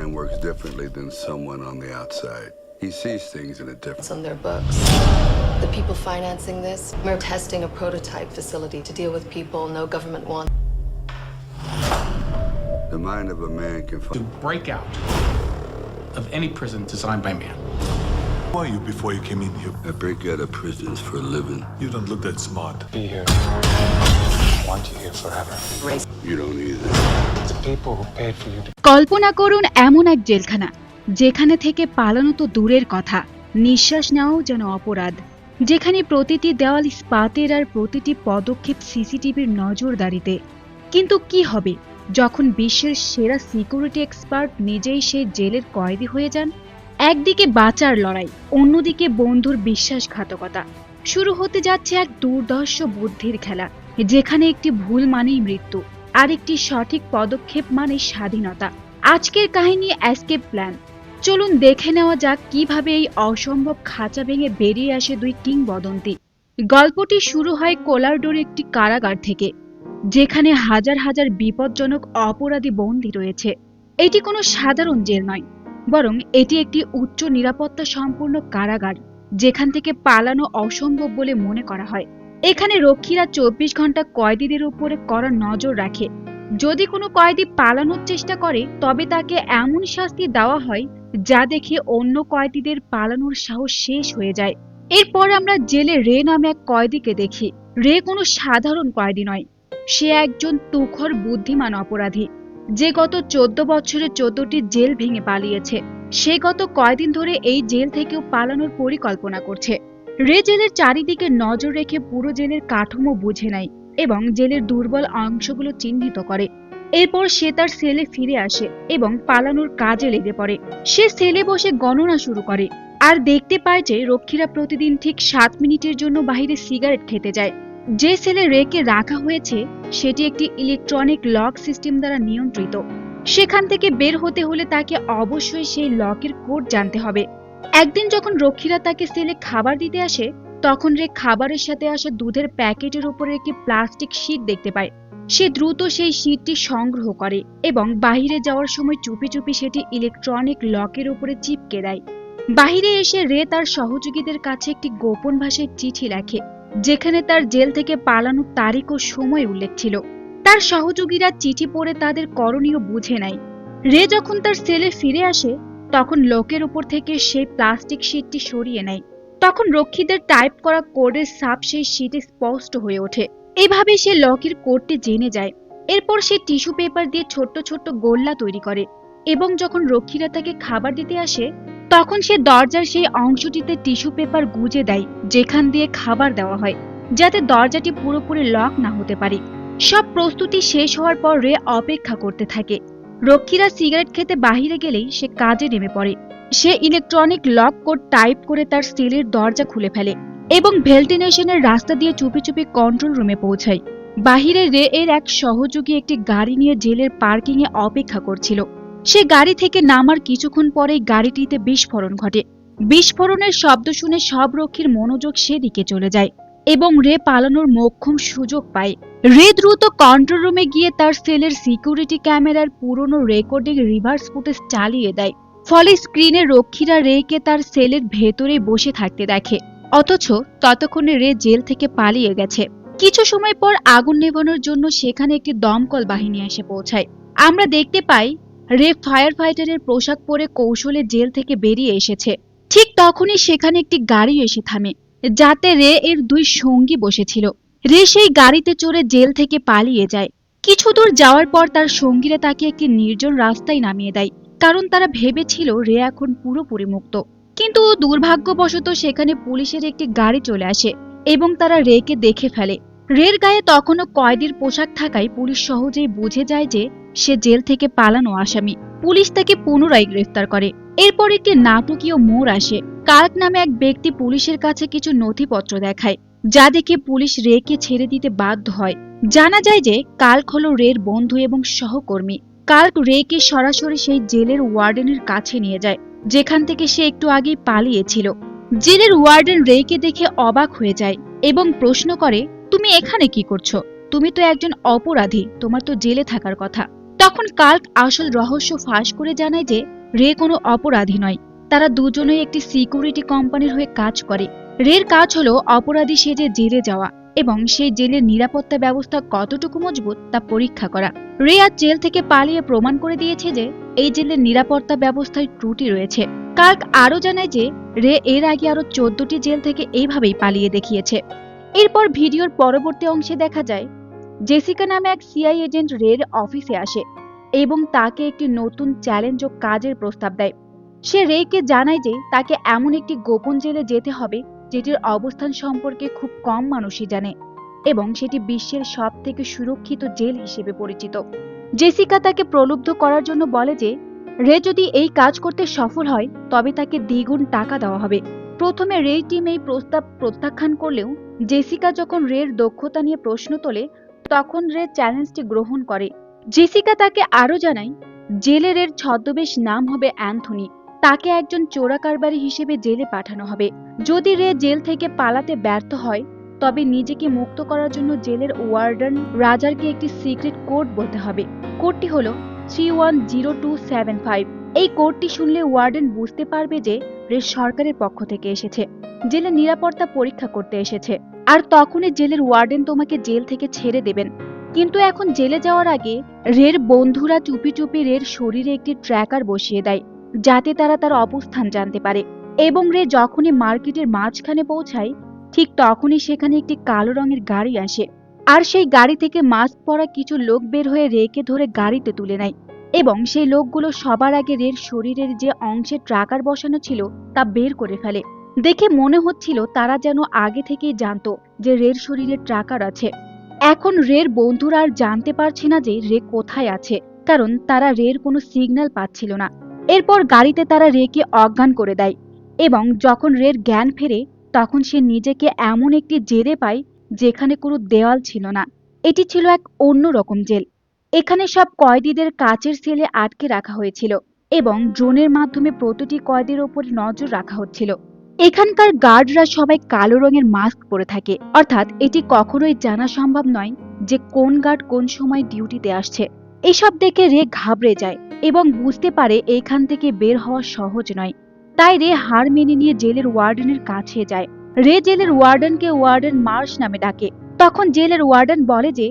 man works differently than someone on the outside. He sees things in a different... It's on their books. The people financing this, we're testing a prototype facility to deal with people no government wants. The mind of a man can To break out of any prison designed by man. Who are you before you came in here? I break out of prisons for a living. You don't look that smart. Be here. I want you here forever. You don't either. The people who paid for you to... কল্পনা করুন এমন এক জেলখানা যেখানে থেকে পালানো তো দূরের কথা, নিঃশ্বাস নেওয়াও যেন অপরাধ, যেখানে প্রতিটি দেওয়াল ইস্পাতের আর প্রতিটি পদক্ষেপ সিসিটিভির নজরদারিতে। কিন্তু কি হবে যখন বিশ্বের সেরা সিকিউরিটি এক্সপার্ট নিজেই সেই জেলের কয়েদি হয়ে যান? একদিকে বাঁচার লড়াই, অন্যদিকে বন্ধুর বিশ্বাসঘাতকতা। শুরু হতে যাচ্ছে এক দুর্ধর্ষ বুদ্ধির খেলা, যেখানে একটি ভুল মানেই মৃত্যু আর একটি সঠিক পদক্ষেপ মানে স্বাধীনতা। আজকের কাহিনী এসকেপ প্ল্যান। চলুন দেখে নেওয়া যাক কিভাবে এই অসম্ভব খাঁচা ভেঙে বেরিয়ে আসে দুই কিংবদন্তি। গল্পটি শুরু হয় কোলারডোর একটি কারাগার থেকে, যেখানে হাজার হাজার বিপজ্জনক অপরাধী বন্দী রয়েছে। এটি কোনো সাধারণ জেল নয়, বরং এটি একটি উচ্চ নিরাপত্তা সম্পূর্ণ কারাগার, যেখান থেকে পালানো অসম্ভব বলে মনে করা হয়। এখানে রক্ষীরা 24 ঘন্টা কয়েদিদের উপরে কড়া নজর রাখে। যদি কোনো কয়েদি পালানোর চেষ্টা করে তবে তাকে এমন শাস্তি দেওয়া হয় যা দেখে অন্য কয়েদিদের পালানোর সাহস শেষ হয়ে যায়। এরপর আমরা জেলে রে নামে এক কয়েদিকে দেখি। রে কোনো সাধারণ কয়েদি নয়, সে একজন তুখর বুদ্ধিমান অপরাধী, যে গত 14 বছরে 14টি জেল ভেঙে পালিয়েছে। সে গত কয়েকদিন ধরে এই জেল থেকেও পালানোর পরিকল্পনা করছে। রে জেলের চারিদিকে নজর রেখে পুরো জেলের কাঠামো বুঝে নেয় এবং জেলের দুর্বল অংশগুলো চিহ্নিত করে। এরপর সে তার সেলে ফিরে আসে এবং পালানোর কাজে লেগে পড়ে। সে সেলে বসে গণনা শুরু করে আর দেখতে পায় যে রক্ষীরা প্রতিদিন ঠিক 7 মিনিটের জন্য বাইরে সিগারেট খেতে যায়। যে সেলে রেকে রাখা হয়েছে সেটি একটি ইলেকট্রনিক লক সিস্টেম দ্বারা নিয়ন্ত্রিত। সেখান থেকে বের হতে হলে তাকে অবশ্যই সেই লকের কোড জানতে হবে। একদিন যখন রক্ষীরা তাকে সেলে খাবার দিতে আসে, তখন রে খাবারের সাথে আসা দুধের প্যাকেটের উপরে একটি প্লাস্টিক শীট দেখতে পায়। সে দ্রুত সেই শীটটি সংগ্রহ করে এবং বাহিরে যাওয়ার সময় চুপি চুপি সেটি ইলেকট্রনিক লকের উপরে চিপকে দেয়। বাহিরে এসে রে তার সহযোগীদের কাছে একটি গোপন ভাষায় চিঠি লেখে, যেখানে তার জেল থেকে পালানোর তারিখ ও সময় উল্লেখ ছিল। তার সহযোগীরা চিঠি পড়ে তাদের করণীয় বুঝে নেয়। রে যখন তার সেলে ফিরে আসে তখন লোকের উপর থেকে সেই প্লাস্টিক শীটটি সরিয়ে নেয়। তখন রক্ষীদের টাইপ করা কোডের ছাপ সেই শীটে স্পষ্ট হয়ে ওঠে। এভাবে সে লকের কোডটি জেনে যায়। এরপর সে টিস্যু পেপার দিয়ে ছোট্ট ছোট্ট গোল্লা তৈরি করে এবং যখন রক্ষীরা তাকে খাবার দিতে আসে তখন সে দরজার সেই অংশটিতে টিস্যু পেপার গুজে দেয় যেখান দিয়ে খাবার দেওয়া হয়, যাতে দরজাটি পুরোপুরি লক না হতে পারে। সব প্রস্তুতি শেষ হওয়ার পর রে অপেক্ষা করতে থাকে। রক্ষীরা সিগারেট খেতে বাহিরে গেলেই সে কাজে নেমে পড়ে। সে ইলেকট্রনিক লক কোড টাইপ করে তার সেলের দরজা খুলে ফেলে এবং ভেন্টিলেশনের রাস্তা দিয়ে চুপি চুপি কন্ট্রোল রুমে পৌঁছায়। বাহিরে রে এর এক সহযোগী একটি গাড়ি নিয়ে জেলের পার্কিং এ অপেক্ষা করছিল। সে গাড়ি থেকে নামার কিছুক্ষণ পরেই গাড়িটিতে বিস্ফোরণ ঘটে। বিস্ফোরণের শব্দ শুনে সব রক্ষীর মনোযোগ সেদিকে চলে যায় এবং রে পালানোর মোক্ষম সুযোগ পায়। রে দ্রুত কন্ট্রোল রুমে গিয়ে তার সেলের সিকিউরিটি ক্যামেরার পুরনো রেকর্ডিং রিভার্স ফুটেজ চালিয়ে দেয়। ফলে স্ক্রিনে রক্ষীরা রেকে তার সেলের ভেতরে বসে থাকতে দেখে, অথচ ততক্ষণে রে জেল থেকে পালিয়ে গেছে। কিছু সময় পর আগুন নেভানোর জন্য সেখানে একটি দমকল বাহিনী এসে পৌঁছায়। আমরা দেখতে পাই রে ফায়ার ফাইটারের পোশাক পরে কৌশলে জেল থেকে বেরিয়ে এসেছে। ঠিক তখনই সেখানে একটি গাড়ি এসে থামে, যাতে রে এর দুই সঙ্গী বসেছিল। রে সেই গাড়িতে চড়ে জেল থেকে পালিয়ে যায়। কিছু দূর যাওয়ার পর তার সঙ্গীরা তাকে একটি নির্জন রাস্তায় নামিয়ে দেয়, কারণ তারা ভেবেছিল রে এখন পুরোপুরি মুক্ত। কিন্তু দুর্ভাগ্যবশত সেখানে পুলিশের একটি গাড়ি চলে আসে এবং তারা রেকে দেখে ফেলে। রের গায়ে তখনও কয়েদির পোশাক থাকায় পুলিশ সহজেই বুঝে যায় যে সে জেল থেকে পালানো আসামি। পুলিশ তাকে পুনরায় গ্রেফতার করে। এরপর একটি নাটকীয় মোড় আসে। কার্ক নামে এক ব্যক্তি পুলিশের কাছে কিছু নথিপত্র দেখায়, যা দেখে পুলিশ রেকে ছেড়ে দিতে বাধ্য হয়। জানা যায় যে কার্ক হলো রের বন্ধু এবং সহকর্মী। কার্ক রেকে সরাসরি সেই জেলের ওয়ার্ডেনের কাছে নিয়ে যায়, যেখান থেকে সে একটু আগেই পালিয়েছিল। জেলের ওয়ার্ডেন রেকে দেখে অবাক হয়ে যায় এবং প্রশ্ন করে, তুমি এখানে কি করছো? তুমি তো একজন অপরাধী, তোমার তো জেলে থাকার কথা। তখন কার্ক আসল রহস্য ফাঁস করে জানায় যে রে কোনো অপরাধী নয়। তারা দুজনেই একটি সিকিউরিটি কোম্পানির হয়ে কাজ করে। রের কাজ হলো অপরাধী সেজে জেলে যাওয়া এবং সেই জেলের নিরাপত্তা ব্যবস্থা কতটুকু মজবুত তা পরীক্ষা করা। রে আজ জেল থেকে পালিয়ে প্রমাণ করে দিয়েছে যে এই জেলের নিরাপত্তা ব্যবস্থায় ত্রুটি রয়েছে। কার্ক আরও জানায় যে রে এর আগে আরো 14টি জেল থেকে এইভাবেই পালিয়ে দেখিয়েছে। এরপর ভিডিওর পরবর্তী অংশে দেখা যায় জেসিকা নামে এক সিআই এজেন্ট রের অফিসে আসে এবং তাকে একটি নতুন চ্যালেঞ্জ ও কাজের প্রস্তাব দেয়। সে রেকে জানায় যে তাকে এমন একটি গোপন জেলে যেতে হবে যেটির অবস্থান সম্পর্কে খুব কম মানুষই জানে এবং সেটি বিশ্বের সবথেকে সুরক্ষিত জেল হিসেবে পরিচিত। জেসিকা তাকে প্রলুব্ধ করার জন্য বলে যে রে যদি এই কাজ করতে সফল হয় তবে তাকে দ্বিগুণ টাকা দেওয়া হবে। প্রথমে রে টিম এই প্রস্তাব প্রত্যাখ্যান করলেও জেসিকা যখন রের দক্ষতা নিয়ে প্রশ্ন তোলে তখন রে চ্যালেঞ্জটি গ্রহণ করে। জেসিকা তাকে আরও জানায় জেলের এর ছদ্মবেশ নাম হবে অ্যান্থনি। তাকে একজন চোরাকারবারি হিসেবে জেলে পাঠানো হবে। যদি রে জেল থেকে পালাতে ব্যর্থ হয় তবে নিজেকে মুক্ত করার জন্য জেলের ওয়ার্ডেন রাজারকে একটি সিক্রেট কোড বলতে হবে। কোডটি হলো 310275। এই কোডটি শুনলে ওয়ার্ডেন বুঝতে পারবে যে রে সরকারের পক্ষ থেকে এসেছে, জেলের নিরাপত্তা পরীক্ষা করতে এসেছে, আর তখনই জেলের ওয়ার্ডেন তোমাকে জেল থেকে ছেড়ে দেবেন। কিন্তু এখন জেলে যাওয়ার আগে রের বন্ধুরা চুপি চুপি রের শরীরে একটি ট্র্যাকার বসিয়ে দেয় যাতে তারা তার অবস্থান জানতে পারে। এবং রে যখনই মার্কেটের মাঝখানে পৌঁছায় ঠিক তখনই সেখানে একটি কালো রঙের গাড়ি আসে, আর সেই গাড়ি থেকে মাস্ক পরা কিছু লোক বের হয়ে রেকে ধরে গাড়িতে তুলে নেয় এবং সেই লোকগুলো সবার আগে রের শরীরের যে অংশে ট্র্যাকার বসানো ছিল তা বের করে ফেলে। দেখে মনে হচ্ছিল তারা যেন আগে থেকেই জানতো যে রের শরীরে ট্র্যাকার আছে। এখন রের বন্ধুরা আর জানতে পারছে না যে রে কোথায় আছে, কারণ তারা রের কোনো সিগন্যাল পাচ্ছিল না। এরপর গাড়িতে তারা রেকে অজ্ঞান করে দেয় এবং যখন রের জ্ঞান ফেরে তখন সে নিজেকে এমন একটি জেলে পায় যেখানে কোনো দেওয়াল ছিল না। এটি ছিল এক অন্যরকম জেল। এখানে সব কয়েদিদের কাচের সেলে আটকে রাখা হয়েছিল এবং ড্রোনের মাধ্যমে প্রতিটি কয়েদির ওপর নজর রাখা হচ্ছিল। এখানকার গার্ডরা সবাই কালো রঙের মাস্ক পরে থাকে, অর্থাৎ এটি কখনোই জানা সম্ভব নয় যে কোন গার্ড কোন সময় ডিউটিতে আসছে। এসব দেখে রে ঘাবড়ে যায় এবং বুঝতে পারে এখান থেকে বের হওয়া সহজ নয়। তাই রে হার মেনে নিয়ে জেলের ওয়ার্ডেনের কাছে যায়। রে জেলের ওয়ার্ডেনকে ওয়ার্ডেন মার্শ নামে ডাকে। তখন জেলের ওয়ার্ডেন বলে যে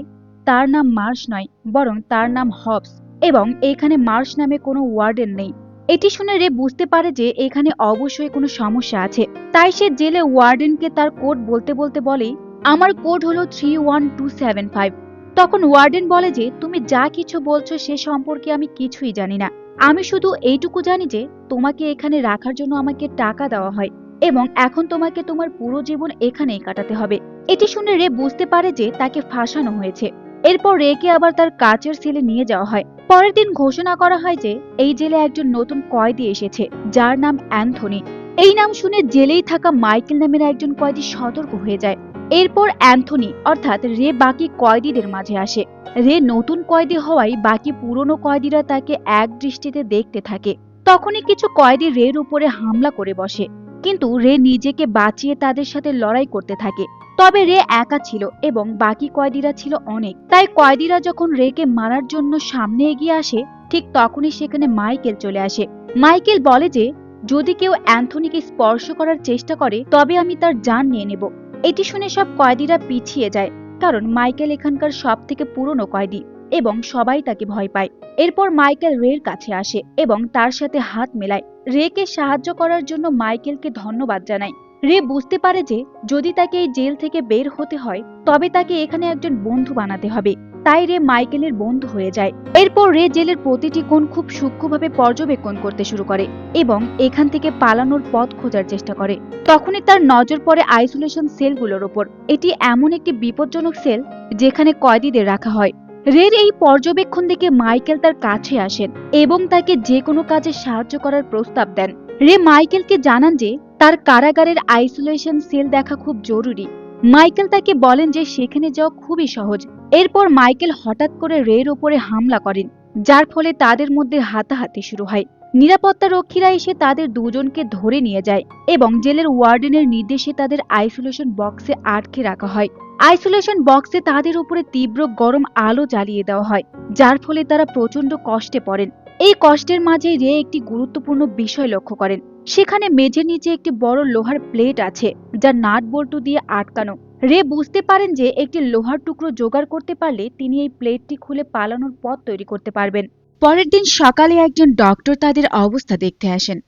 তার নাম মার্শ নয়, বরং তার নাম হবস এবং এখানে মার্শ নামে কোনো ওয়ার্ডেন নেই। এটি শুনে রে বুঝতে পারে যে এখানে অবশ্যই কোনো সমস্যা আছে। তাই সে জেলে ওয়ার্ডেনকে তার কোড বলতে বলতে বলে, আমার কোড হলো 31275। তখন ওয়ার্ডেন বলে যে তুমি যা কিছু বলছো সে সম্পর্কে আমি কিছুই জানি না। আমি শুধু এইটুকু জানি যে তোমাকে এখানে রাখার জন্য আমাকে টাকা দেওয়া হয় এবং এখন তোমাকে তোমার পুরো জীবন এখানেই কাটাতে হবে। এটি শুনে রে বুঝতে পারে যে তাকে ফাঁসানো হয়েছে। এরপর রেকে আবার তার কাচের সেলে নিয়ে যাওয়া হয়। পরের দিন ঘোষণা করা হয় যে এই জেলে একজন নতুন কয়েদি এসেছে যার নাম অ্যান্থনি। এই নাম শুনে জেলেই থাকা মাইকেল নামের একজন কয়েদি সতর্ক হয়ে যায়। এরপর অ্যান্থনি অর্থাৎ রে বাকি কয়েদিদের মাঝে আসে। রে নতুন কয়েদি হওয়ায় বাকি পুরনো কয়েদিরা তাকে এক দৃষ্টিতে দেখতে থাকে। তখনই কিছু কয়েদি রের উপরে হামলা করে বসে, কিন্তু রে নিজেকে বাঁচিয়ে তাদের সাথে লড়াই করতে থাকে। তবে রে একা ছিল এবং বাকি কয়েদিরা ছিল অনেক। তাই কয়েদিরা যখন রেকে মারার জন্য সামনে এগিয়ে আসে ঠিক তখনই সেখানে মাইকেল চলে আসে। মাইকেল বলে যে যদি কেউ অ্যান্থনিকে স্পর্শ করার চেষ্টা করে তবে আমি তার জান নিয়ে নেব। এটি শুনে সব কয়েদিরা পিছিয়ে যায়, কারণ মাইকেল এখানকার সব থেকে পুরনো কয়েদি এবং সবাই তাকে ভয় পায়। এরপর মাইকেল রের কাছে আসে এবং তার সাথে হাত মেলায়। রেকে সাহায্য করার জন্য মাইকেলকে ধন্যবাদ জানায়। রে বুঝতে পারে যে যদি তাকে এই জেল থেকে বের হতে হয় তবে তাকে এখানে একজন বন্ধু বানাতে হবে। তাই রে মাইকেলের বন্ধু হয়ে যায়। এরপর রে জেলের প্রতিটি কোণ খুব সূক্ষ্মভাবে পর্যবেক্ষণ করতে শুরু করে এবং এখান থেকে পালানোর পথ খোঁজার চেষ্টা করে। তখনই তার নজর পড়ে আইসোলেশন সেলগুলোর ওপর। এটি এমন একটি বিপজ্জনক সেল যেখানে কয়েদিদের রাখা হয়। রের এই পর্যবেক্ষণ দেখে মাইকেল তার কাছে আসেন এবং তাকে যে কোনো কাজে সাহায্য করার প্রস্তাব দেন। রে মাইকেলকে জানান যে তার কারাগারের আইসোলেশন সেল দেখা খুব জরুরি। মাইকেল তাকে বলেন যে সেখানে যাওয়া খুবই সহজ। এরপর মাইকেল হঠাৎ করে রের উপরে হামলা করেন, যার ফলে তাদের মধ্যে হাতাহাতি শুরু হয়। নিরাপত্তা রক্ষীরা এসে তাদের দুজনকে ধরে নিয়ে যায় এবং জেলের ওয়ার্ডেনের নির্দেশে তাদের আইসোলেশন বক্সে আটকে রাখা হয়। আইসোলেশন বক্সে তাদের উপরে তীব্র গরম আলো জ্বালিয়ে দেওয়া হয়, যার ফলে তারা প্রচন্ড কষ্টে পড়েন। এই কষ্টের মাঝে রে একটি গুরুত্বপূর্ণ বিষয় লক্ষ্য করেন। সেখানে মেঝের নিচে একটি বড় লোহার প্লেট আছে যা নাট বল্টু দিয়ে আটকানো। রে বুঝতে পারেন যে একটি লোহার টুকরো জোগাড় করতে পারলে তিনি এই প্লেটটি খুলে পালানোর পথ তৈরি করতে পারবেন। পরের দিন সকালে একজন ডক্টর তাদের অবস্থা দেখতে আসেন।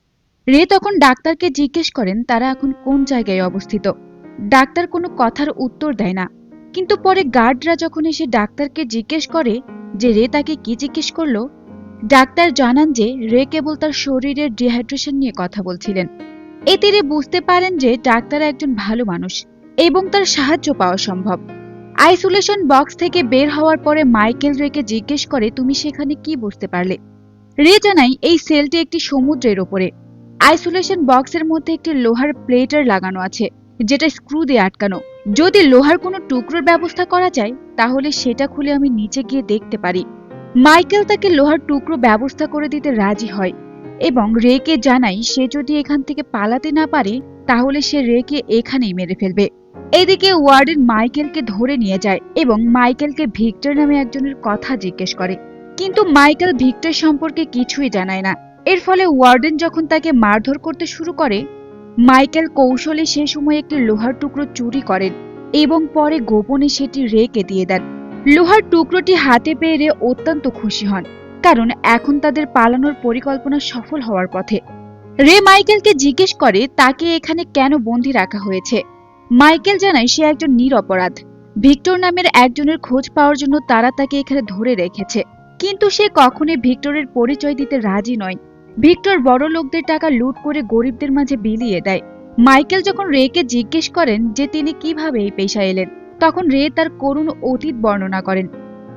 রে তখন ডাক্তারকে জিজ্ঞেস করেন তারা এখন কোন জায়গায় অবস্থিত। ডাক্তার কোনো কথার উত্তর দেয় না, কিন্তু পরে গার্ডরা যখন এসে ডাক্তারকে জিজ্ঞেস করে যে রে তাকে কি জিজ্ঞেস করলো, ডাক্তার জানান যে রে কেবল তার শরীরের ডিহাইড্রেশন নিয়ে কথা বলছিলেন। এতে রে বুঝতে পারেন যে ডাক্তার একজন ভালো মানুষ এবং তার সাহায্য পাওয়া সম্ভব। আইসোলেশন বক্স থেকে বের হওয়ার পরে মাইকেল রেকে জিজ্ঞেস করে তুমি সেখানে কি বুঝতে পারলে। রে জানায় এই সেলটি একটি সমুদ্রের ওপরে। আইসোলেশন বক্সের মধ্যে একটি লোহার প্লেটার লাগানো আছে যেটা স্ক্রু দিয়ে আটকানো। যদি লোহার কোনো টুকরোর ব্যবস্থা করা যায় তাহলে সেটা খুলে আমি নিচে গিয়ে দেখতে পারি। মাইকেল তাকে লোহার টুকরো ব্যবস্থা করে দিতে রাজি হয় এবং রেকে জানায় সে যদি এখান থেকে পালাতে না পারে তাহলে সে রেকে এখানেই মেরে ফেলবে। এদিকে ওয়ার্ডেন মাইকেলকে ধরে নিয়ে যায় এবং মাইকেলকে ভিক্টর নামে একজনের কথা জিজ্ঞেস করে, কিন্তু মাইকেল ভিক্টর সম্পর্কে কিছুই জানায় না। এর ফলে ওয়ার্ডেন যখন তাকে মারধর করতে শুরু করে, মাইকেল কৌশলে সে সময় একটি লোহার টুকরো চুরি করেন এবং পরে গোপনে সেটি রেকে দিয়ে দেন। লোহার টুকরোটি হাতে পেয়ে রে অত্যন্ত খুশি হন, কারণ এখন তাদের পালানোর পরিকল্পনা সফল হওয়ার পথে। রে মাইকেলকে জিজ্ঞেস করে তাকে এখানে কেন বন্দী রাখা হয়েছে। মাইকেল জানায় সে একজন নিরপরাধ। ভিক্টর নামের একজনের খোঁজ পাওয়ার জন্য তারা তাকে এখানে ধরে রেখেছে, কিন্তু সে কখনোই ভিক্টরের পরিচয় দিতে রাজি নয়। ভিক্টর বড় লোকদের টাকা লুট করে গরিবদের মাঝে বিলিয়ে দেয়। মাইকেল যখন রেকে জিজ্ঞেস করেন যে তিনি কিভাবে এই পেশায় এলেন, তখন রে তার করুণ অতীত বর্ণনা করেন।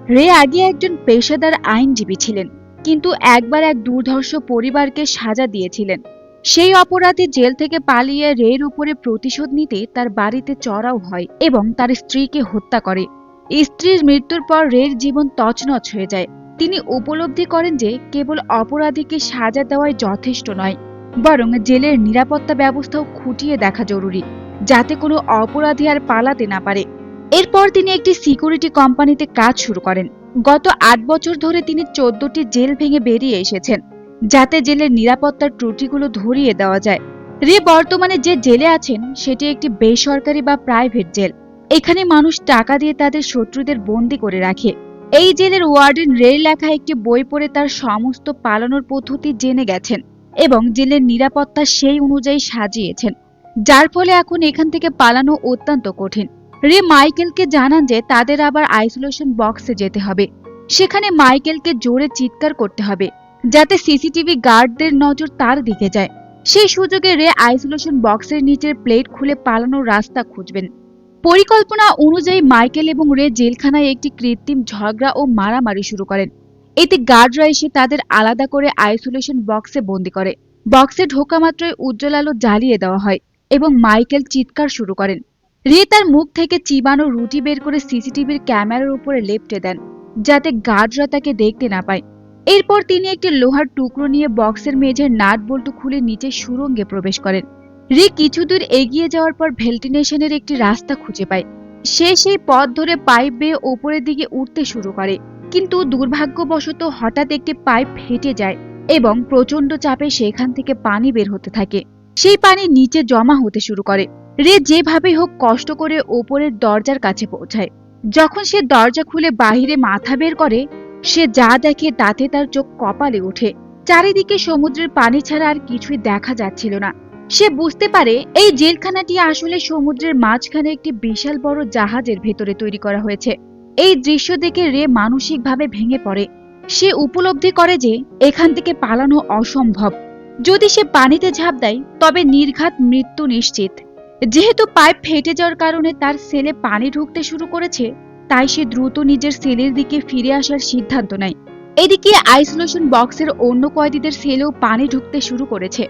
রে আগে একজন পেশাদার আইনজীবী ছিলেন, কিন্তু একবার এক দুর্ধর্ষ পরিবারকে সাজা দিয়েছিলেন। সেই অপরাধে জেল থেকে পালিয়ে রের উপরে প্রতিশোধ নিতে তার বাড়িতে চড়াও হয় এবং তার স্ত্রীকে হত্যা করে। স্ত্রীর মৃত্যুর পর রের জীবন তছনছ হয়ে যায়। তিনি উপলব্ধি করেন যে কেবল অপরাধীকে সাজা দেওয়াই যথেষ্ট নয়, বরং জেলের নিরাপত্তা ব্যবস্থাও খুঁটিয়ে দেখা জরুরি, যাতে কোনো অপরাধী আর পালাতে না পারে। এরপর তিনি একটি সিকিউরিটি কোম্পানিতে কাজ শুরু করেন। গত ৮ বছর ধরে তিনি 14টি জেল ভেঙে বেরিয়ে এসেছেন, যাতে জেলের নিরাপত্তার ত্রুটিগুলো ধরিয়ে দেওয়া যায়। রে বর্তমানে যে জেলে আছেন সেটি একটি বেসরকারি বা প্রাইভেট জেল। এখানে মানুষ টাকা দিয়ে তাদের শত্রুদের বন্দী করে রাখে। এই জেলের ওয়ার্ডেন রের লেখা একটি বই পড়ে তার সমস্ত পালানোর পদ্ধতি জেনে গেছেন এবং জেলের নিরাপত্তা সেই অনুযায়ী সাজিয়েছেন, যার ফলে এখন এখান থেকে পালানো অত্যন্ত কঠিন। রে মাইকেলকে জানান যে তাদের আবার আইসোলেশন বক্সে যেতে হবে। সেখানে মাইকেলকে জোরে চিৎকার করতে হবে যাতে সিসিটিভি গার্ডদের নজর তার দিকে যায়। সেই সুযোগে রে আইসোলেশন বক্সের নিচের প্লেট খুলে পালানোর রাস্তা খুঁজবেন। পরিকল্পনা অনুযায়ী মাইকেল এবং রে জেলখানায় একটি কৃত্রিম ঝগড়া ও মারামারি শুরু করেন। এতে গার্ডরা এসে তাদের আলাদা করে আইসোলেশন বক্সে বন্দী করে। বক্সে ঢোকা মাত্রই উজ্জ্বল আলো জ্বালিয়ে দেওয়া হয় এবং মাইকেল চিৎকার শুরু করেন। রে তার মুখ থেকে চিবানো রুটি বের করে সিসিটিভির ক্যামেরার উপরে লেপ্টে দেন, যাতে গার্ডরা তাকে দেখতে না পায়। এরপর তিনি একটি লোহার টুকরো নিয়ে বক্সের মেঝের নাট বল্টু খুলে নিচে সুড়ঙ্গে প্রবেশ করেন। রে কিছু দূর এগিয়ে যাওয়ার পর ভেন্টিলেশনের একটি রাস্তা খুঁজে পায়। সে সেই পথ ধরে পাইপ বেয়ে ওপরের দিকে উঠতে শুরু করে, কিন্তু দুর্ভাগ্যবশত হঠাৎ একটি পাইপ ফেটে যায় এবং প্রচন্ড চাপে সেখান থেকে পানি বের হতে থাকে। সেই পানি নিচে জমা হতে শুরু করে। রে যেভাবে হোক কষ্ট করে ওপরের দরজার কাছে পৌঁছায়। যখন সে দরজা খুলে বাহিরে মাথা বের করে, সে যা দেখে তাতে তার চোখ কপালে ওঠে। চারিদিকে সমুদ্রের পানি ছাড়া আর কিছুই দেখা যাচ্ছিল না। সে বুঝতে পারে এই জেলখানাটি আসলে সমুদ্রের মাঝখানে একটি বিশাল বড় জাহাজের ভেতরে তৈরি করা হয়েছে। এই দৃশ্য দেখে রে মানসিকভাবে ভেঙে পড়ে। সে উপলব্ধি করে যে এখান থেকে পালানো অসম্ভব। যদি সে পানিতে ঝাঁপ দেয় তবে নির্ঘাত মৃত্যু নিশ্চিত। যেহেতু পাইপ ফেটে যাওয়ার কারণে তার সেলে পানি ঢুকতে শুরু করেছে, তাই সে দ্রুত নিজের সেলের দিকে ফিরে আসার সিদ্ধান্ত নেয়। এদিকে আইসোলেশন বক্সের অন্য কয়েদিদের সেলেও পানি ঢুকতে শুরু করেছে।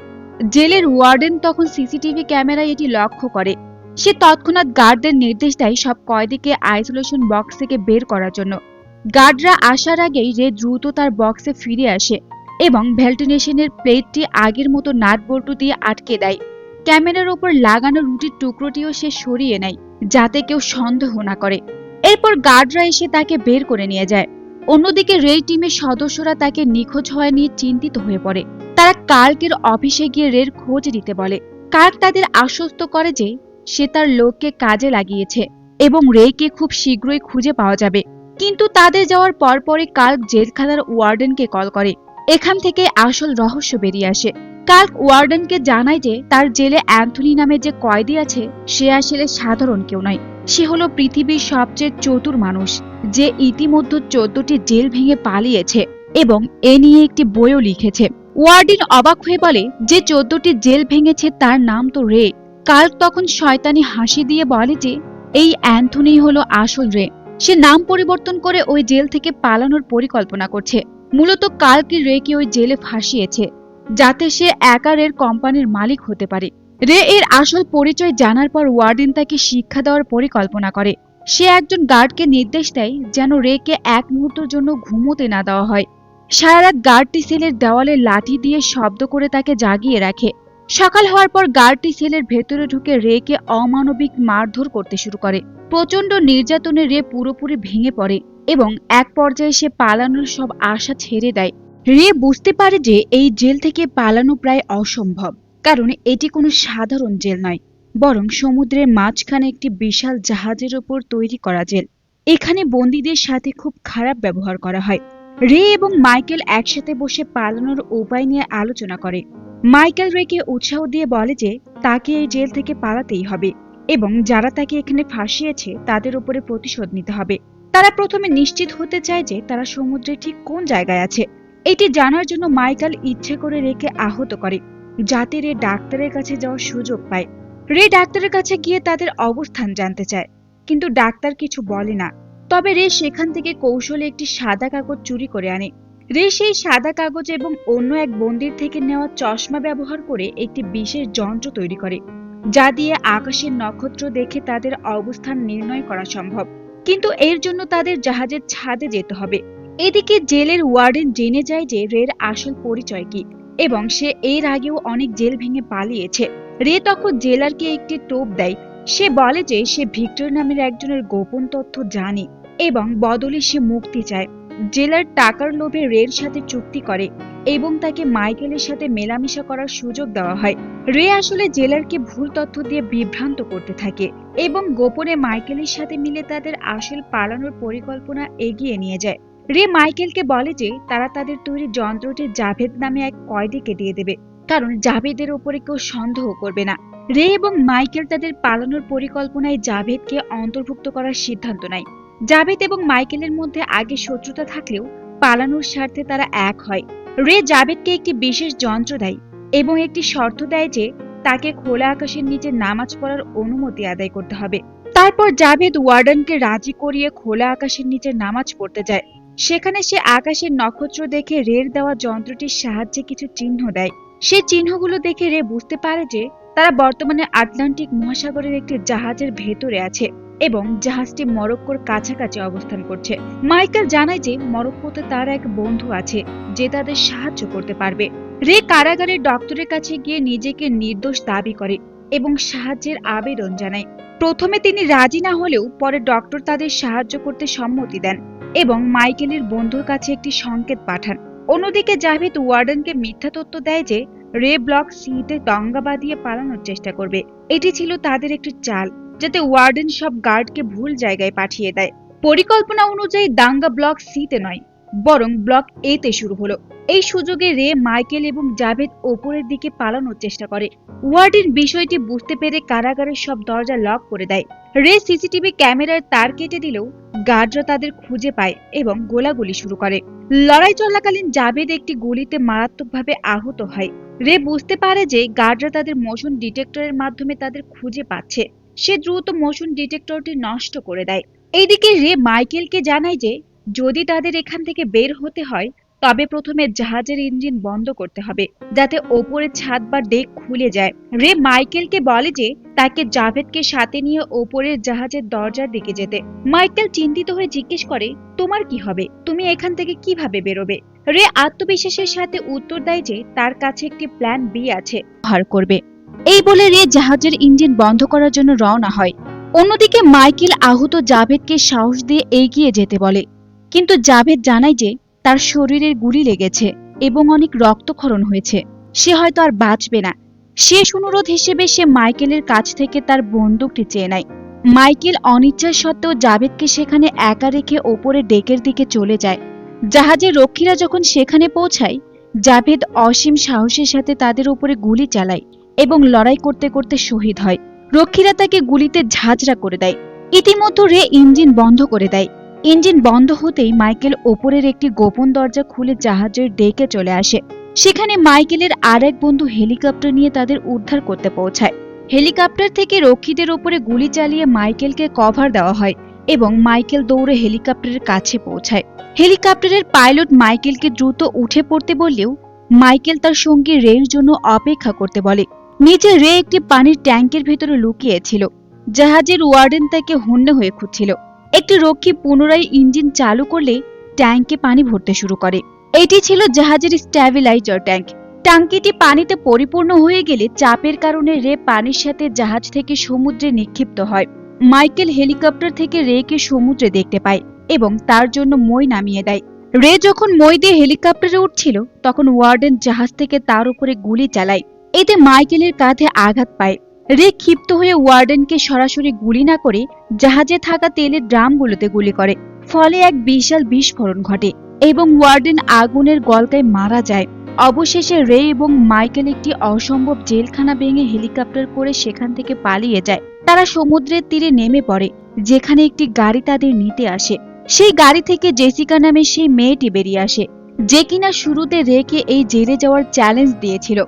জেলের ওয়ার্ডেন তখন সিসিটিভি ক্যামেরায় এটি লক্ষ্য করে। সে তৎক্ষণাৎ গার্ডদের নির্দেশ দেয় সব কয়েদিকে আইসোলেশন বক্স থেকে বের করার জন্য। গার্ডরা আসার আগেই রে দ্রুত তার বক্সে ফিরে আসে এবং ভেন্টিলেশনের প্লেটটি আগের মতো নাট বল্টু দিয়ে আটকে দেয়। ক্যামেরার উপর লাগানো রুটির টুকরোটিও সে সরিয়ে নেয় যাতে কেউ সন্দেহ না করে। এরপর গার্ডরা এসে তাকে বের করে নিয়ে যায়। অন্যদিকে রে টিমের সদস্যরা তাকে নিখোঁজ হওয়া নিয়ে চিন্তিত হয়ে পড়ে। তারা কার্কের অফিসে গিয়ে রের খোঁজ নিতে বলে। কার্ক তাদের আশ্বস্ত করে যে সে তার লোককে কাজে লাগিয়েছে এবং রেকে খুব শীঘ্রই খুঁজে পাওয়া যাবে। কিন্তু তাদের যাওয়ার পরপরই কার্ক জেলখানার ওয়ার্ডেনকে কল করে। এখান থেকে আসল রহস্য বেরিয়ে আসে। কার্ক ওয়ার্ডেনকে জানায় যে তার জেলে অ্যান্থনি নামে যে কয়েদি আছে সে আসলে সাধারণ কেউ নয়, সে হলো পৃথিবীর সবচেয়ে চতুর মানুষ, যে ইতিমধ্যে 14টি জেল ভেঙে পালিয়েছে এবং এ নিয়ে একটি বইও লিখেছে। ওয়ার্ডেন অবাক হয়ে বলে যে 14টি জেল ভেঙেছে তার নাম তো রে। কার্ক তখন শয়তানি হাসি দিয়ে বলে যে এই অ্যান্থনি হলো আসল রে। সে নাম পরিবর্তন করে ওই জেল থেকে পালানোর পরিকল্পনা করছে। মূলত কার্কি রেকে ওই জেলে ফাঁসিয়েছে যাতে সে একা রের কোম্পানির মালিক হতে পারে। রে এর আসল পরিচয় জানার পর ওয়ার্ডেন তাকে শিক্ষা দেওয়ার পরিকল্পনা করে। সে একজন গার্ডকে নির্দেশ দেয় যেন রেকে এক মুহূর্তের জন্য ঘুমোতে না দেওয়া হয়। সারা রাত গার্ডটি সেলের দেওয়ালে লাঠি দিয়ে শব্দ করে তাকে জাগিয়ে রাখে। সকাল হওয়ার পর গার্ডটি সেলের ভেতরে ঢুকে রেকে অমানবিক মারধর করতে শুরু করে। প্রচন্ড নির্যাতনে রে পুরোপুরি ভেঙে পড়ে এবং এক পর্যায়ে সে পালানোর সব আশা ছেড়ে দেয়। রে বুঝতে পারে যে এই জেল থেকে পালানো প্রায় অসম্ভব, কারণ এটি কোনো সাধারণ জেল নয়, বরং সমুদ্রের মাঝখানে একটি বিশাল জাহাজের ওপর তৈরি করা জেল। এখানে বন্দীদের সাথে খুব খারাপ ব্যবহার করা হয়। রে এবং মাইকেল একসাথে বসে পালানোর উপায় নিয়ে আলোচনা করে। মাইকেল রেকে উৎসাহ দিয়ে বলে যে তাকে এই জেল থেকে পালাতেই হবে এবং যারা তাকে এখানে ফাঁসিয়েছে তাদের উপরে প্রতিশোধ নিতে হবে। তারা প্রথমে নিশ্চিত হতে চায় যে তারা সমুদ্রে ঠিক কোন জায়গায় আছে। এটি জানার জন্য মাইকেল ইচ্ছে করে রেকে আহত করে যাতে রে ডাক্তারের কাছে যাওয়ার সুযোগ পায়। রে ডাক্তারের কাছে গিয়ে তাদের অবস্থান জানতে চায়, কিন্তু ডাক্তার কিছু বলে না। তবে রে সেখান থেকে কৌশলে একটি সাদা কাগজ চুরি করে আনে। রে সেই সাদা কাগজ এবং অন্য এক বন্দির থেকে নেওয়া চশমা ব্যবহার করে একটি বিশেষ যন্ত্র তৈরি করে, যা দিয়ে আকাশের নক্ষত্র দেখে তাদের অবস্থান নির্ণয় করা সম্ভব। কিন্তু এর জন্য তাদের জাহাজের ছাদে যেতে হবে। এদিকে জেলের ওয়ার্ডেন জেনে যায় যে রের আসল পরিচয় কি এবং সে এর আগেও অনেক জেল ভেঙে পালিয়েছে। রে তখন জেলারকে একটি টোপ দেয়। সে বলে যে সে ভিক্টর নামের একজনের গোপন তথ্য জানে এবং বদলে সে মুক্তি চায়। জেলার টাকার লোভে রের সাথে চুক্তি করে এবং তাকে মাইকেলের সাথে মেলামেশা করার সুযোগ দেওয়া হয়। রে আসলে জেলারকে ভুল তথ্য দিয়ে বিভ্রান্ত করতে থাকে এবং গোপনে মাইকেলের সাথে মিলে তাদের আসল পালানোর পরিকল্পনা এগিয়ে নিয়ে যায়। রে মাইকেলকে বলে যে তারা তাদের তৈরি যন্ত্রটি জাভেদ নামে এক কয়েদিকে দিয়ে দেবে, কারণ জাভেদের উপরে কেউ সন্দেহ করবে না। রে এবং মাইকেল তাদের পালানোর পরিকল্পনায় জাভেদকে অন্তর্ভুক্ত করার সিদ্ধান্ত নেয়। জাভেদ এবং মাইকেলের মধ্যে আগে শত্রুতা থাকলেও পালানোর স্বার্থে তারা এক হয়। রে জাভেদকে একটি বিশেষ যন্ত্র দেয় এবং একটি শর্ত দেয় যে তাকে খোলা আকাশের নিচে নামাজ পড়ার অনুমতি আদায় করতে হবে। তারপর জাভেদ ওয়ার্ডেনকে রাজি করিয়ে খোলা আকাশের নিচে নামাজ পড়তে যায়। সেখানে সে আকাশের নক্ষত্র দেখে রের দেওয়া যন্ত্রটির সাহায্যে কিছু চিহ্ন দেয়। সে চিহ্নগুলো দেখে রে বুঝতে পারে যে তারা বর্তমানে আটলান্টিক মহাসাগরের একটি জাহাজের ভেতরে আছে এবং জাহাজটি মরক্কোর কাছাকাছি অবস্থান করছে। মাইকেল জানায় যে মরক্কোতে তার এক বন্ধু আছে যে তাদের সাহায্য করতে পারবে। রে কারাগারের ডক্টরের কাছে গিয়ে নিজেকে নির্দোষ দাবি করে এবং সাহায্যের আবেদন জানায়। প্রথমে তিনি রাজি না হলেও পরে ডক্টর তাদের সাহায্য করতে সম্মতি দেন এবং মাইকেলের বন্ধুর কাছে একটি সংকেত পাঠান। অন্যদিকে জাভেদ ওয়ার্ডেনকে মিথ্যা তথ্য দেয় যে রে ব্লক সিতে দঙ্গা বাঁধিয়ে পালানোর চেষ্টা করবে। এটি ছিল তাদের একটি চাল, যাতে ওয়ার্ডেন সব গার্ডকে ভুল জায়গায় পাঠিয়ে দেয়। পরিকল্পনা অনুযায়ী দাঙ্গা ব্লক সিতে নয়, বরং ব্লক এতে শুরু হলো। এই সুযোগে রে, মাইকেল এবং জাভেদ ওপরের দিকে পালানোর চেষ্টা করে। ওয়ার্ডেন বিষয়টি বুঝতে পেরে কারাগারের সব দরজা লক করে দেয়। রে সিসিটিভি ক্যামেরার তার কেটে দিলেও গার্ডরা তাদের খুঁজে পায় এবং গোলাগুলি শুরু করে। লড়াই চলাকালীন জাভেদ একটি গুলিতে মারাত্মকভাবে আহত হয়। রে বুঝতে পারে যে গার্ডরা তাদের মোশন ডিটেক্টরের মাধ্যমে তাদের খুঁজে পাচ্ছে। সে দ্রুত মোশন ডিটেক্টরটি নষ্ট করে দেয়। এইদিকে রে মাইকেলকে জানায় যে যদি তাদের এখান থেকে বের হতে হয় তবে প্রথমে জাহাজের ইঞ্জিন বন্ধ করতে হবে যাতে ওপরের ছাদ বা ডেক খুলে যায়। রে মাইকেলকে বলে যে তাকে জাভেদকে সাথে নিয়ে ওপরের জাহাজের দরজার দিকে যেতে। মাইকেল চিন্তিত হয়ে জিজ্ঞেস করে, তোমার কি হবে? তুমি এখান থেকে কিভাবে বেরোবে? রে আত্মবিশ্বাসের সাথে উত্তর দেয় যে তার কাছে একটি প্ল্যান বি আছে, ব্যবহার করবে। এই বলে রে জাহাজের ইঞ্জিন বন্ধ করার জন্য রওনা হয়। অন্যদিকে মাইকেল আহত জাভেদকে সাহস দিয়ে এগিয়ে যেতে বলে, কিন্তু জাভেদ জানায় যে তার শরীরের গুলি লেগেছে এবং অনেক রক্তক্ষরণ হয়েছে, সে হয়তো আর বাঁচবে না। শেষ অনুরোধ হিসেবে সে মাইকেলের কাছ থেকে তার বন্দুকটি চেয়ে নেয়। মাইকেল অনিচ্ছা সত্ত্বেও জাভেদকে সেখানে একা রেখে ওপরে ডেকের দিকে চলে যায়। জাহাজের রক্ষীরা যখন সেখানে পৌঁছায়, জাভেদ অসীম সাহসের সাথে তাদের উপরে গুলি চালায় এবং লড়াই করতে করতে শহীদ হয়। রক্ষীরা তাকে গুলিতে ঝাঁঝরা করে দেয়। ইতিমধ্যে রে ইঞ্জিন বন্ধ করে দেয়। ইঞ্জিন বন্ধ হতেই মাইকেল ওপরের একটি গোপন দরজা খুলে জাহাজের ডেকে চলে আসে। সেখানে মাইকেলের আর এক বন্ধু হেলিকপ্টার নিয়ে তাদের উদ্ধার করতে পৌঁছায়। হেলিকপ্টার থেকে রক্ষীদের উপরে গুলি চালিয়ে মাইকেলকে কভার দেওয়া হয় এবং মাইকেল দৌড়ে হেলিকপ্টারের কাছে পৌঁছায়। হেলিকপ্টারের পাইলট মাইকেলকে দ্রুত উঠে পড়তে বললেও মাইকেল তার সঙ্গী রের জন্য অপেক্ষা করতে বলে। নিচে রে একটি পানির ট্যাঙ্কের ভেতরে লুকিয়েছিল। জাহাজের ওয়ার্ডেন তাকে হন্যে হয়ে খুঁজছিল। একটি রক্ষী পুনরায় ইঞ্জিন চালু করলে ট্যাঙ্কে পানি ভরতে শুরু করে। এটি ছিল জাহাজের স্ট্যাবিলাইজার ট্যাঙ্ক। ট্যাঙ্কিটি পানিতে পরিপূর্ণ হয়ে গেলে চাপের কারণে রে পানির সাথে জাহাজ থেকে সমুদ্রে নিক্ষিপ্ত হয়। মাইকেল হেলিকপ্টার থেকে রেকে সমুদ্রে দেখতে পায় এবং তার জন্য মই নামিয়ে দেয়। রে যখন মই দিয়ে হেলিকপ্টারে উঠছিল তখন ওয়ার্ডেন জাহাজ থেকে তার উপরে গুলি চালায়। এতে মাইকেলের কাঁধে আঘাত পায়। রে ক্ষিপ্ত হয়ে ওয়ার্ডেনকে সরাসরি গুলি না করে জাহাজে থাকা তেলের ড্রামগুলোতে গুলি করে। ফলে এক বিশাল বিস্ফোরণ ঘটে এবং ওয়ার্ডেন আগুনের গলকায় মারা যায়। অবশেষে রে এবং মাইকেল একটি অসম্ভব জেলখানা ভেঙে হেলিকপ্টার করে সেখান থেকে পালিয়ে যায়। তারা সমুদ্রের তীরে নেমে পড়ে, যেখানে একটি গাড়ি তাদের নিতে আসে। সেই গাড়ি থেকে জেসিকা নামে সেই মেয়েটি বেরিয়ে আসে, যে কিনা শুরুতে রেকে এই জেলে যাওয়ার চ্যালেঞ্জ দিয়েছিল।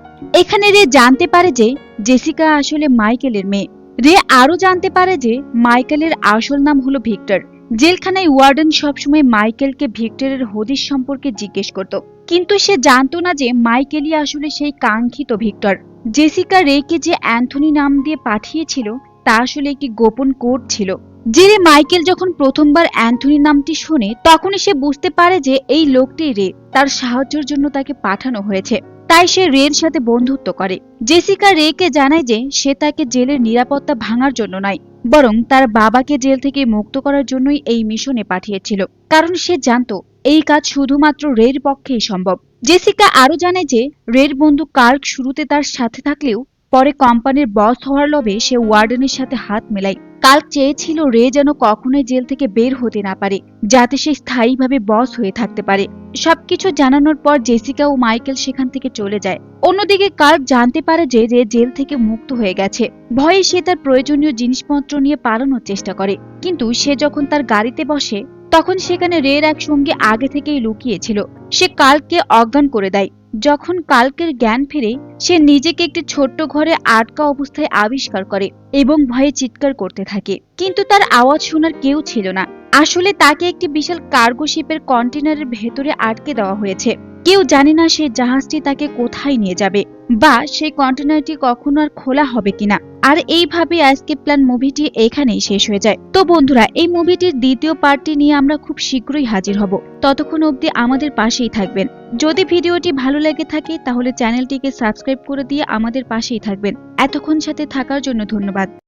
এখানে রে জানতে পারে যে জেসিকা আসলে মাইকেলের মেয়ে। রে আরো জানতে পারে যে মাইকেলের আসল নাম হলো ভিক্টর। জেলখানায় ওয়ার্ডেন সবসময় মাইকেলকে ভিক্টরের হদিস সম্পর্কে জিজ্ঞেস করত, কিন্তু সে জানতো না যে মাইকেলই আসলে সেই কাঙ্ক্ষিত ভিক্টর। জেসিকা রেকে যে অ্যান্থনি নাম দিয়ে পাঠিয়েছিল তা আসলে একটি গোপন কোড ছিল। জেলে মাইকেল যখন প্রথমবার অ্যান্থনি নামটি শোনে তখনই সে বুঝতে পারে যে এই লোকটি রে, তার সাহায্যের জন্য তাকে পাঠানো হয়েছে। তাই সে রের সাথে বন্ধুত্ব করে। জেসিকা রেকে জানায় যে সে তাকে জেলের নিরাপত্তা ভাঙার জন্য নয়, বরং তার বাবাকে জেল থেকে মুক্ত করার জন্যই এই মিশনে পাঠিয়েছিল, কারণ সে জানতো এই কাজ শুধুমাত্র রের পক্ষেই সম্ভব। জেসিকা আরো জানে যে রের বন্ধু কার্ক শুরুতে তার সাথে থাকলেও পরে কোম্পানির বস হওয়ার লোভে সে ওয়ার্ডেনের সাথে হাত মেলায়। কার্ক চেয়েছিল রে যেন কখনোই জেল থেকে বের হতে না পারে, যাতে সে স্থায়ীভাবে বস হয়ে থাকতে পারে। সবকিছু জানানোর পর জেসিকা ও মাইকেল সেখান থেকে চলে যায়। অন্যদিকে কার্ক জানতে পারে যে রে জেল থেকে মুক্ত হয়ে গেছে। ভয়ে সে তার প্রয়োজনীয় জিনিসপত্র নিয়ে পালানোর চেষ্টা করে, কিন্তু সে যখন তার গাড়িতে বসে তখন সেখানে রের এক সঙ্গে আগে থেকেই লুকিয়েছিল। সে কার্ককে অজ্ঞান করে দেয়। যখন কার্কের জ্ঞান ফিরে সে নিজেকে একটি ছোট্ট ঘরে আটকা অবস্থায় আবিষ্কার করে এবং ভয়ে চিৎকার করতে থাকে, কিন্তু তার আওয়াজ শোনার কেউ ছিল না। আসলে তাকে একটি বিশাল কার্গো শিপের কন্টেনারের ভেতরে আটকে দেওয়া হয়েছে। কেউ জানে না সেই জাহাজটি তাকে কোথায় নিয়ে যাবে বা সেই কন্টেনারটি কখনো আর খোলা হবে কিনা। আর এইভাবে এস্কেপ প্ল্যান মুভিটি এখানেই শেষ হয়ে যায়। তো বন্ধুরা, এই মুভিটির দ্বিতীয় পার্টটি নিয়ে আমরা খুব শীঘ্রই হাজির হব। ততক্ষণ অবধি আমাদের পাশেই থাকবেন। যদি ভিডিওটি ভালো লেগে থাকে তাহলে চ্যানেলটিকে সাবস্ক্রাইব করে দিয়ে আমাদের পাশেই থাকবেন। এতক্ষণ সাথে থাকার জন্য ধন্যবাদ।